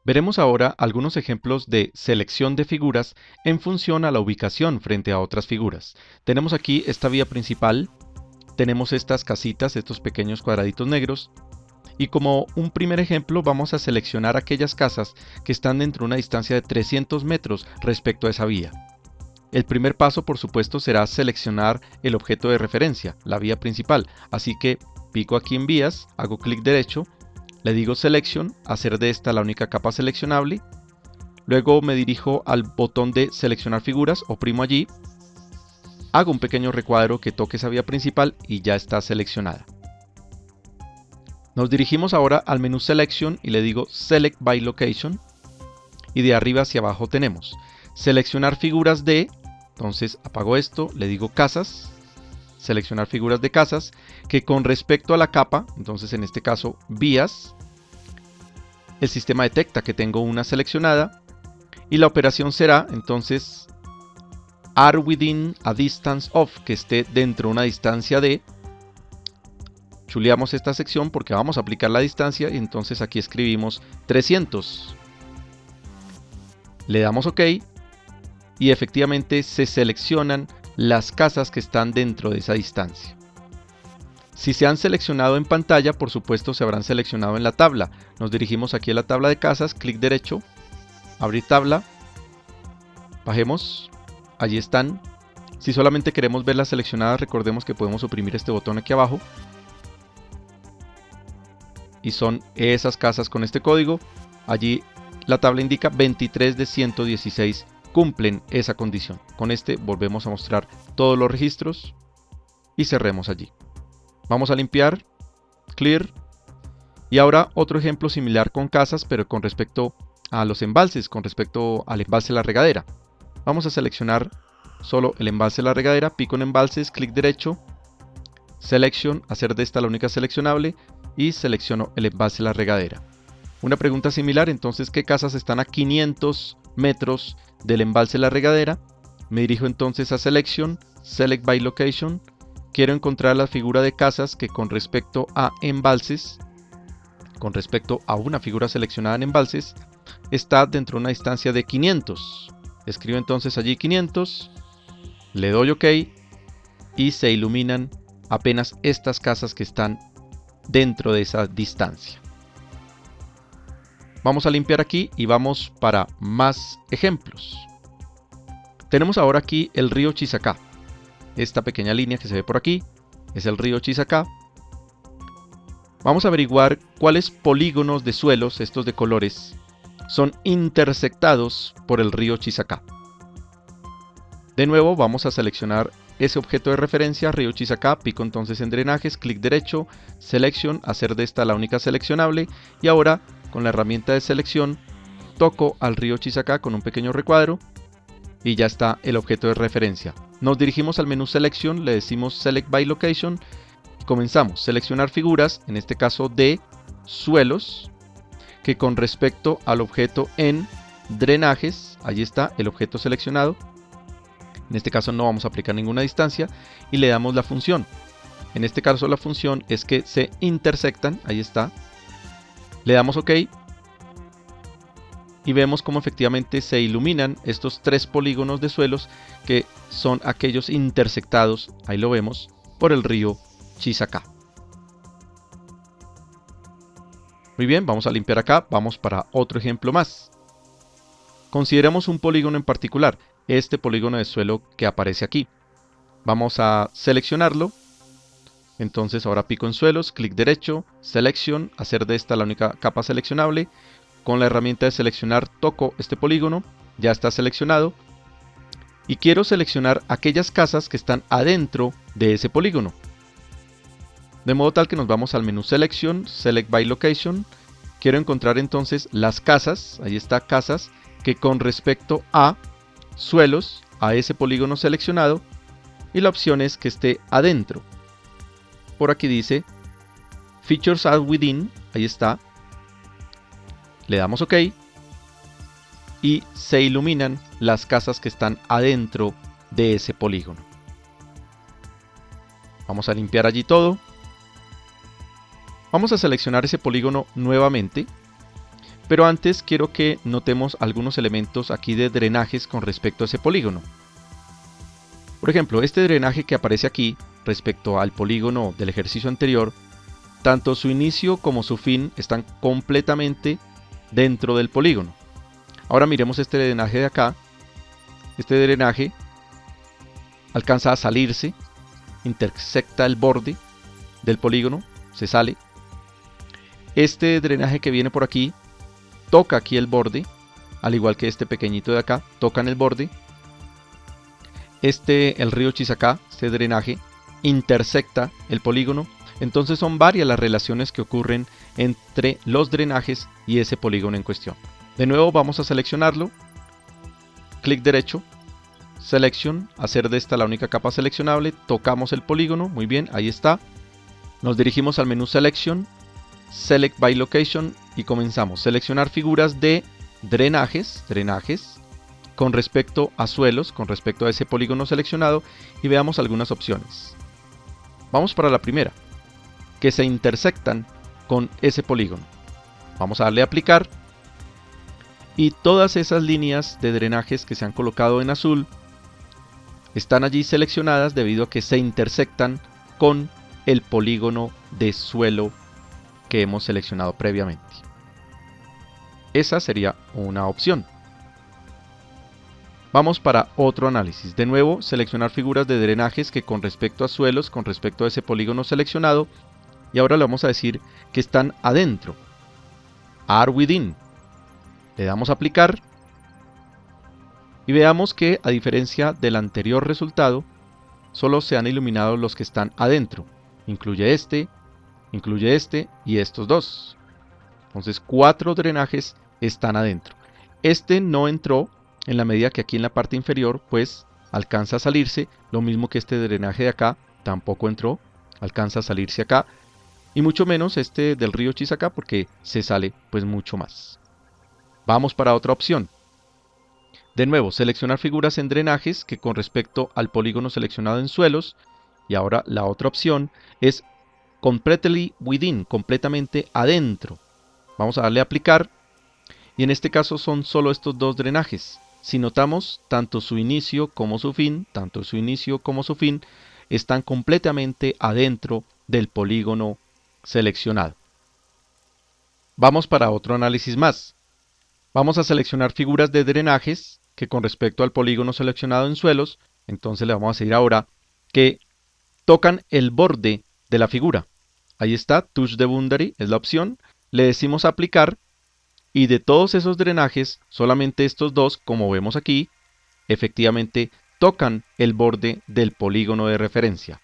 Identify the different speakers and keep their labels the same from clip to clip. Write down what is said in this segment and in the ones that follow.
Speaker 1: Veremos ahora algunos ejemplos de selección de figuras en función a la ubicación frente a otras figuras. Tenemos aquí esta vía principal, tenemos estas casitas, estos pequeños cuadraditos negros, y como un primer ejemplo vamos a seleccionar aquellas casas que están dentro de una distancia de 300 metros respecto a esa vía. El primer paso, por supuesto, será seleccionar el objeto de referencia, la vía principal, así que pico aquí en vías, hago clic derecho, le digo Selection, hacer de esta la única capa seleccionable, luego me dirijo al botón de seleccionar figuras, oprimo allí, hago un pequeño recuadro que toque esa vía principal y ya está seleccionada. Nos dirigimos ahora al menú Selection y le digo Select by Location, y de arriba hacia abajo tenemos seleccionar figuras de, entonces apago esto, le digo casas, seleccionar figuras de casas, que con respecto a la capa, entonces en este caso vías, el sistema detecta que tengo una seleccionada y la operación será entonces are within a distance of, que esté dentro de una distancia de, chuleamos esta sección porque vamos a aplicar la distancia y entonces aquí escribimos 300. Le damos OK y efectivamente se seleccionan las casas que están dentro de esa distancia. Si se han seleccionado en pantalla, por supuesto se habrán seleccionado en la tabla. Nos dirigimos aquí a la tabla de casas, clic derecho, abrir tabla, bajemos, allí están. Si solamente queremos verlas seleccionadas, recordemos que podemos oprimir este botón aquí abajo. Y son esas casas con este código. Allí la tabla indica 23 de 116 cumplen esa condición. Con este volvemos a mostrar todos los registros y cerremos allí. Vamos a limpiar, clear, y ahora otro ejemplo similar con casas, pero con respecto a los embalses, con respecto al embalse de la regadera. Vamos a seleccionar solo el embalse de la regadera, pico en embalses, clic derecho, Selection, hacer de esta la única seleccionable y selecciono el embalse de la regadera. Una pregunta similar, entonces, ¿qué casas están a 500 metros del embalse de la regadera? Me dirijo entonces a Selection, Select by Location. Quiero encontrar la figura de casas que con respecto a embalses, con respecto a una figura seleccionada en embalses, está dentro de una distancia de 500. Escribo entonces allí 500, le doy OK y se iluminan apenas estas casas que están dentro de esa distancia. Vamos a limpiar aquí y vamos para más ejemplos. Tenemos ahora aquí el río Chisacá. Esta pequeña línea que se ve por aquí es el río Chisacá. Vamos a averiguar cuáles polígonos de suelos, estos de colores, son intersectados por el río Chisacá. De nuevo vamos a seleccionar ese objeto de referencia, río Chisacá, pico entonces en drenajes, clic derecho, Selection, hacer de esta la única seleccionable y ahora con la herramienta de selección toco al río Chisacá con un pequeño recuadro y ya está el objeto de referencia. Nos dirigimos al menú Selection, le decimos Select by Location y comenzamos. Seleccionar figuras, en este caso de suelos, que con respecto al objeto en drenajes, allí está el objeto seleccionado. En este caso no vamos a aplicar ninguna distancia y le damos la función. En este caso la función es que se intersectan, ahí está. Le damos OK y vemos cómo efectivamente se iluminan estos tres polígonos de suelos que son aquellos intersectados, ahí lo vemos, por el río Chisacá. Muy bien, vamos a limpiar acá, vamos para otro ejemplo más. Consideremos un polígono en particular, este polígono de suelo que aparece aquí. Vamos a seleccionarlo. Entonces ahora pico en suelos, clic derecho, Selection, hacer de esta la única capa seleccionable. Con la herramienta de seleccionar toco este polígono, ya está seleccionado. Y quiero seleccionar aquellas casas que están adentro de ese polígono. De modo tal que nos vamos al menú Selection, Select by Location. Quiero encontrar entonces las casas, ahí está casas, que con respecto a suelos, a ese polígono seleccionado, y la opción es que esté adentro. Por aquí dice Features are within, ahí está. Le damos OK y se iluminan las casas que están adentro de ese polígono. Vamos a limpiar allí todo. Vamos a seleccionar ese polígono nuevamente, Pero antes quiero que notemos algunos elementos aquí de drenajes con respecto a ese polígono. Por ejemplo, este drenaje que aparece aquí respecto al polígono del ejercicio anterior, tanto su inicio como su fin están completamente dentro del polígono. Ahora miremos este drenaje de acá. Este drenaje alcanza a salirse, intersecta el borde del polígono, se sale. Este drenaje que viene por aquí toca aquí el borde, al igual que este pequeñito de acá, tocan el borde. El río Chisacá, este drenaje, intersecta el polígono. Entonces son varias las relaciones que ocurren entre los drenajes y ese polígono en cuestión. De nuevo vamos a seleccionarlo, clic derecho, Selection, hacer de esta la única capa seleccionable, tocamos el polígono, muy bien, ahí está. Nos dirigimos al menú Selection, Select by Location y comenzamos. Seleccionar figuras de drenajes, con respecto a suelos, con respecto a ese polígono seleccionado, y veamos algunas opciones. Vamos para la primera, que se intersectan con ese polígono. Vamos a darle a aplicar y todas esas líneas de drenajes que se han colocado en azul están allí seleccionadas debido a que se intersectan con el polígono de suelo que hemos seleccionado previamente. Esa sería una opción. Vamos para otro análisis. De nuevo, seleccionar figuras de drenajes que con respecto a suelos, con respecto a ese polígono seleccionado, y ahora le vamos a decir que están adentro. Are within. Le damos a aplicar y veamos que, a diferencia del anterior resultado, solo se han iluminado los que están adentro. Incluye este y estos dos. Entonces 4 drenajes están adentro. Este no entró en la medida que aquí en la parte inferior pues alcanza a salirse, lo mismo que este drenaje de acá tampoco entró, alcanza a salirse acá, y mucho menos este del río Chisacá porque se sale pues mucho más. Vamos para otra opción. De nuevo, seleccionar figuras en drenajes que con respecto al polígono seleccionado en suelos, y ahora la otra opción es completely within, completamente adentro. Vamos a darle a aplicar y en este caso son solo estos dos drenajes. Si notamos, tanto su inicio como su fin están completamente adentro del polígono seleccionado. Vamos para otro análisis más. Vamos a seleccionar figuras de drenajes que con respecto al polígono seleccionado en suelos, entonces le vamos a decir ahora que tocan el borde de la figura. Ahí está, Touch the Boundary es la opción. Le decimos aplicar y de todos esos drenajes, solamente estos dos, como vemos aquí, efectivamente tocan el borde del polígono de referencia.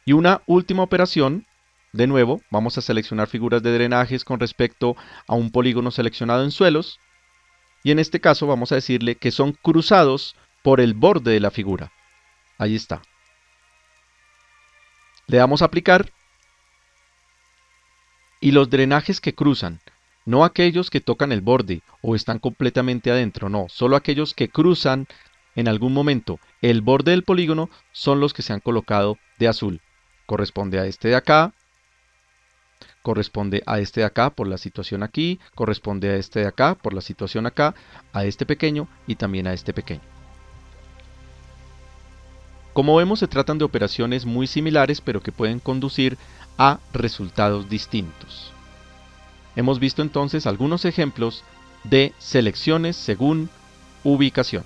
Speaker 1: Y una última operación, de nuevo, vamos a seleccionar figuras de drenajes con respecto a un polígono seleccionado en suelos, y en este caso vamos a decirle que son cruzados por el borde de la figura. Ahí está. Le damos a aplicar. Y los drenajes que cruzan, no aquellos que tocan el borde o están completamente adentro, no, solo aquellos que cruzan en algún momento el borde del polígono son los que se han colocado de azul. Corresponde a este de acá, corresponde a este de acá por la situación aquí, corresponde a este de acá por la situación acá, a este pequeño y también a este pequeño. Como vemos, se tratan de operaciones muy similares pero que pueden conducir a resultados distintos. Hemos visto entonces algunos ejemplos de selecciones según ubicación.